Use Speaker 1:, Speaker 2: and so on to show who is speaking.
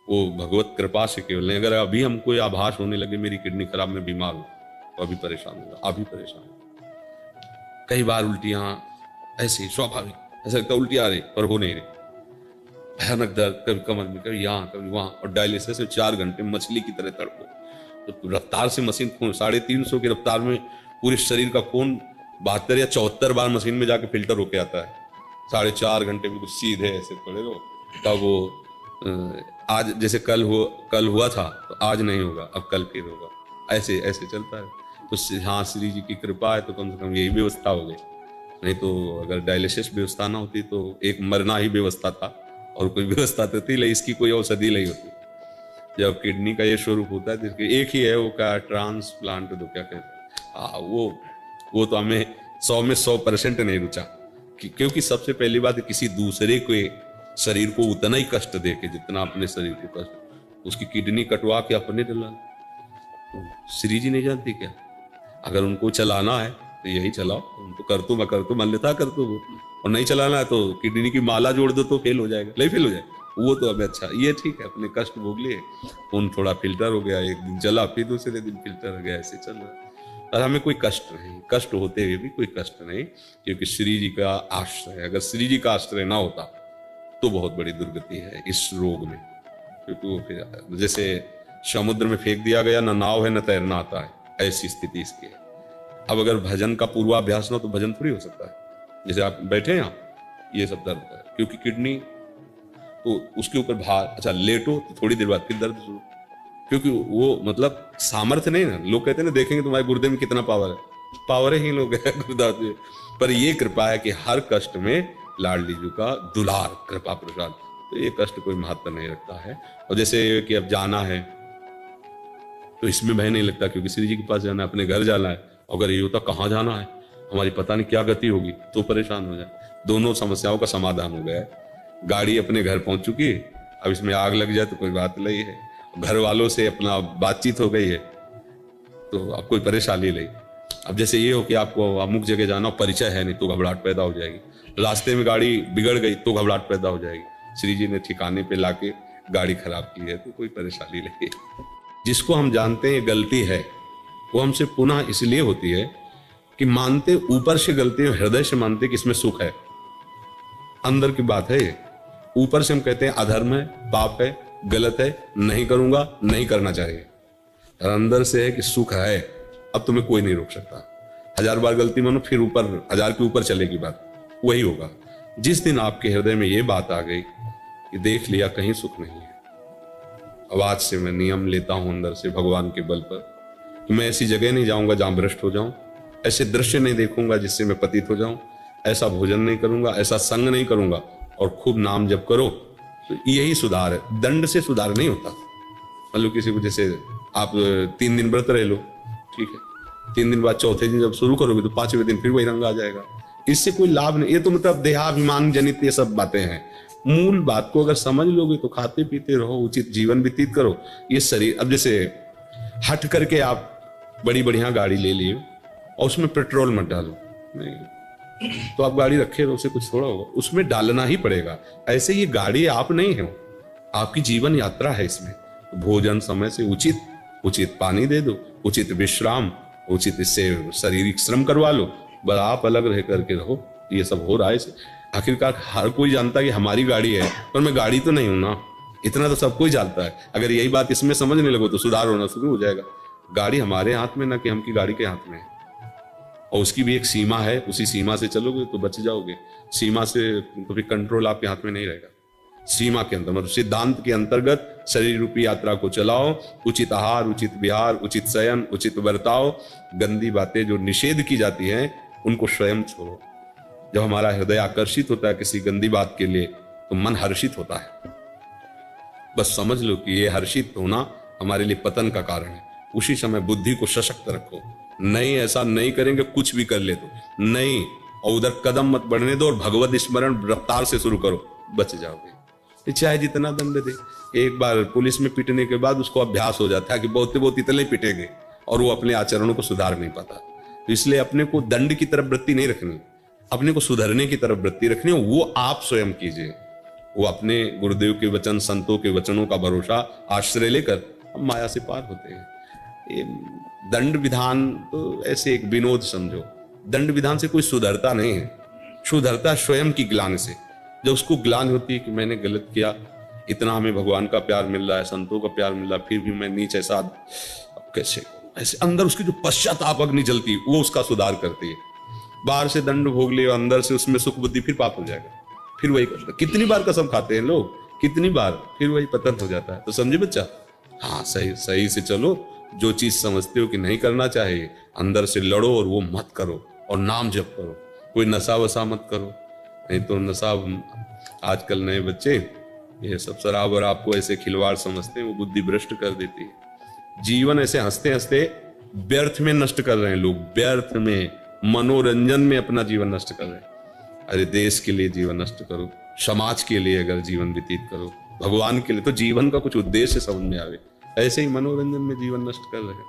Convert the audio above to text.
Speaker 1: वो भगवत कृपा से केवल नहीं। अगर अभी हमको ये आभास होने लगे मेरी किडनी खराब, मैं बीमार हूँ, तो अभी परेशान होगा, अभी परेशान होगा। कई बार उल्टियाँ ऐसे स्वाभाविक, ऐसा लगता है उल्टी आ रही पर हो नहीं रही, भयानक दर्द, कभी कमर में, कभी यहाँ कभी वहाँ, और डायलिसिस में 4 घंटे मछली की तरह तड़पो। तो रफ्तार से मशीन खून 350 की रफ्तार में पूरे शरीर का खून 72 या 74 बार मशीन में जाके फिल्टर होके आता है। 4.5 घंटे में कुछ सीधे ऐसे पड़े रहो, तब वो आज जैसे कल हुआ था तो आज नहीं होगा, अब कल फिर होगा, ऐसे ऐसे चलता है। तो हाँ, श्री जी की कृपा है तो कम से कम यही व्यवस्था हो गई, नहीं तो अगर डायलिसिस व्यवस्था ना होती तो एक मरना ही व्यवस्था था, और कोई व्यवस्था तो थी नहीं, इसकी कोई औषधि नहीं होती। जब किडनी का ये स्वरूप होता है तो एक ही है, वो क्या ट्रांसप्लांट तो क्या कहते हैं, हाँ वो तो हमें 100 में 100% नहीं रुचा, क्योंकि सबसे पहली बात किसी दूसरे के शरीर को उतना ही कष्ट दे के जितना अपने शरीर को कष्ट, उसकी किडनी कटवा के अपने डला। तो श्री जी नहीं जानती क्या, अगर उनको चलाना है तो यही चलाओ, उनको कर तू मान लेता कर तू, और नहीं चलाना है तो किडनी की माला जोड़ दो तो फेल हो जाएगा, नहीं फेल हो जाएगा वो तो। अब अच्छा ये ठीक है, अपने कष्ट भोग लिए, खून थोड़ा फिल्टर हो गया, एक दिन चला, फिर दूसरे दिन फिल्टर हो गया, ऐसे चल रहा है। और हमें कोई कष्ट नहीं, कष्ट होते हुए भी कोई कष्ट नहीं, क्योंकि श्री जी का आश्रय। अगर श्री जी का आश्रय ना होता तो बहुत बड़ी दुर्गति है इस रोग में, क्योंकि वो फिर जैसे समुद्र में फेंक दिया गया, ना नाव है ना तैरना आता है, ऐसी स्थिति इसकी है। अब अगर भजन का पूर्वाभ्यास ना हो तो भजन थोड़ी हो सकता है। जैसे आप बैठे हैं यहाँ, ये सब दर्द है क्योंकि किडनी, तो उसके ऊपर भार, अच्छा लेटो तो थोड़ी देर बाद फिर दर्द शुरू, क्योंकि वो मतलब सामर्थ्य नहीं ना। लोग कहते हैं ना, देखेंगे तुम्हारे गुर्दे में कितना पावर है, पावर ही लोग है गुर्दा में। पर ये कृपा है कि हर कष्ट में लाडली जी का दुलार कृपा प्रसाद, तो ये कष्ट कोई महत्व नहीं रखता है। और जैसे कि अब जाना है तो इसमें भय नहीं लगता, क्योंकि श्री जी के पास जाना है, अपने घर जाना है। अगर ये होता कहाँ जाना है, हमारी पता नहीं क्या गति होगी, तो परेशान हो जाए। दोनों समस्याओं का समाधान हो गया है। गाड़ी अपने घर पहुंच चुकी है, अब इसमें आग लग जाए तो कोई बात नहीं है, घर वालों से अपना बातचीत हो गई है तो अब कोई परेशानी नहीं। अब जैसे ये हो कि आपको अमुक जगह जाना, परिचय है नहीं तो घबराहट पैदा हो जाएगी, रास्ते में गाड़ी बिगड़ गई तो घबराहट पैदा हो जाएगी। श्री जी ने ठिकाने पे लाके गाड़ी खराब की है तो कोई परेशानी नहीं। जिसको हम जानते हैं गलती है, वो हमसे पुनः इसलिए होती है कि मानते ऊपर से गलती है, हृदय से मानते कि इसमें सुख है, अंदर की बात है ये। ऊपर से हम कहते हैं अधर्म है, पाप है, गलत है, नहीं करूंगा, नहीं करना चाहिए, और अंदर से है कि सुख है, अब तुम्हें कोई नहीं रोक सकता। 1000 बार गलती मानो, फिर ऊपर 1000 के ऊपर चलेगी बात, वही होगा। जिस दिन आपके हृदय में ये बात आ गई कि देख लिया कहीं सुख नहीं है, अब आज से मैं नियम लेता हूं अंदर से भगवान के बल पर कि मैं ऐसी जगह नहीं जाऊंगा जहां भ्रष्ट हो जाऊं, ऐसे दृश्य नहीं देखूंगा जिससे मैं पतित हो जाऊं, ऐसा भोजन नहीं करूंगा, ऐसा संग नहीं करूंगा, और खूब नाम जप करो। तो यही सुधार है, दंड से सुधार नहीं होता। मतलब किसी को जैसे आप 3 दिन व्रत रह लो, ठीक है, 3 दिन बाद चौथे दिन जब शुरू करोगे तो 5वें दिन फिर वही रंग आ जाएगा, इससे कोई लाभ नहीं। ये तो मतलब देहाभिमान जनित ये सब बातें हैं। मूल बात को अगर समझ लोगे तो खाते पीते रहो, उचित जीवन व्यतीत करो। ये शरीर, अब जैसे हट करके आप बड़ी बढ़िया गाड़ी ले लिए और उसमें पेट्रोल मत डालो, नहीं तो आप गाड़ी रखे रहो, उसे कुछ थोड़ा होगा, उसमें डालना ही पड़ेगा। ऐसे ये गाड़ी आप नहीं हो, आपकी जीवन यात्रा है। इसमें भोजन समय से उचित, उचित पानी दे दो, उचित विश्राम, उचित इससे शारीरिक श्रम करवा लो, बस आप अलग रह करके रहो। ये सब हो रहा है। आखिरकार हर कोई जानता है कि हमारी गाड़ी है, पर मैं गाड़ी तो नहीं हूं ना, इतना तो सब कोई जानता है। अगर यही बात इसमें समझने लगो तो सुधार होना शुरू हो जाएगा। गाड़ी हमारे हाथ में ना कि हम की गाड़ी के हाथ में है, और उसकी भी एक सीमा है, उसी सीमा से चलोगे तो बच जाओगे। सीमा से तो फिर कंट्रोल आपके हाथ में नहीं रहेगा। सीमा के अंदर मतलब सिद्धांत के अंतर्गत शरीर रूपी यात्रा को चलाओ। उचित आहार, उचित विहार, उचित शयन, उचित बर्ताव। गंदी बातें जो निषेध की जाती हैं उनको स्वयं छोड़ो। जब हमारा हृदय आकर्षित होता है किसी गंदी बात के लिए तो मन हर्षित होता है। बस समझ लो कि ये हर्षित होना हमारे लिए पतन का कारण है। उसी समय बुद्धि को सशक्त रखो, नहीं ऐसा नहीं करेंगे, कुछ भी कर ले तो नहीं, और उधर कदम मत बढ़ने दो, और भगवत स्मरण रफ्तार से शुरू करो, बच जाओगे। चाहे जितना दंड दे, एक बार पुलिस में पीटने के बाद उसको अभ्यास हो जाता है कि बहुत बहुत इतने पिटेंगे, और वो अपने आचरणों को सुधार नहीं पाता। तो इसलिए अपने को दंड की तरफ वृत्ति नहीं रखनी, अपने को सुधरने की तरफ वृत्ति रखनी, वो आप स्वयं कीजिए। वो अपने गुरुदेव के वचन, संतों के वचनों का भरोसा आश्रय लेकर हम माया से पार होते हैं। ये दंड विधान तो ऐसे एक विनोद समझो। दंड विधान से कोई सुधरता नहीं है, सुधरता स्वयं की ग्लानि से। जब उसको ग्लानि होती है कि मैंने गलत किया, इतना हमें भगवान का प्यार मिल रहा है, संतों का प्यार मिल रहा है, फिर भी मैं नीच ऐसा, अब कैसे, ऐसे अंदर उसकी जो पश्चाताप अग्नि जलती है वो उसका सुधार करती है। बाहर से दंड भोग ले, अंदर से उसमें सुख बुद्धि, फिर पाप हो जाएगा, फिर वही करता। कितनी बार कसम खाते हैं लोग, कितनी बार, फिर वही पतन हो जाता है। तो समझे बच्चा? हाँ, सही सही से चलो। जो चीज समझते हो कि नहीं करना चाहिए, अंदर से लड़ो और वो मत करो, और नाम जप करो। कोई नशा वशा मत करो, नहीं तो नशा, आजकल नए बच्चे ये सब शराब और आपको ऐसे खिलवाड़ समझते हैं, वो बुद्धि भ्रष्ट कर देती है। जीवन ऐसे हंसते हंसते व्यर्थ में नष्ट कर रहे हैं लोग, व्यर्थ में, मनोरंजन में अपना जीवन नष्ट कर रहे हैं। अरे देश के लिए जीवन नष्ट करो, समाज के लिए अगर जीवन व्यतीत करो, भगवान के लिए, तो जीवन का कुछ उद्देश्य समझ में आवे। ऐसे ही मनोरंजन में जीवन नष्ट कर रहे हैं।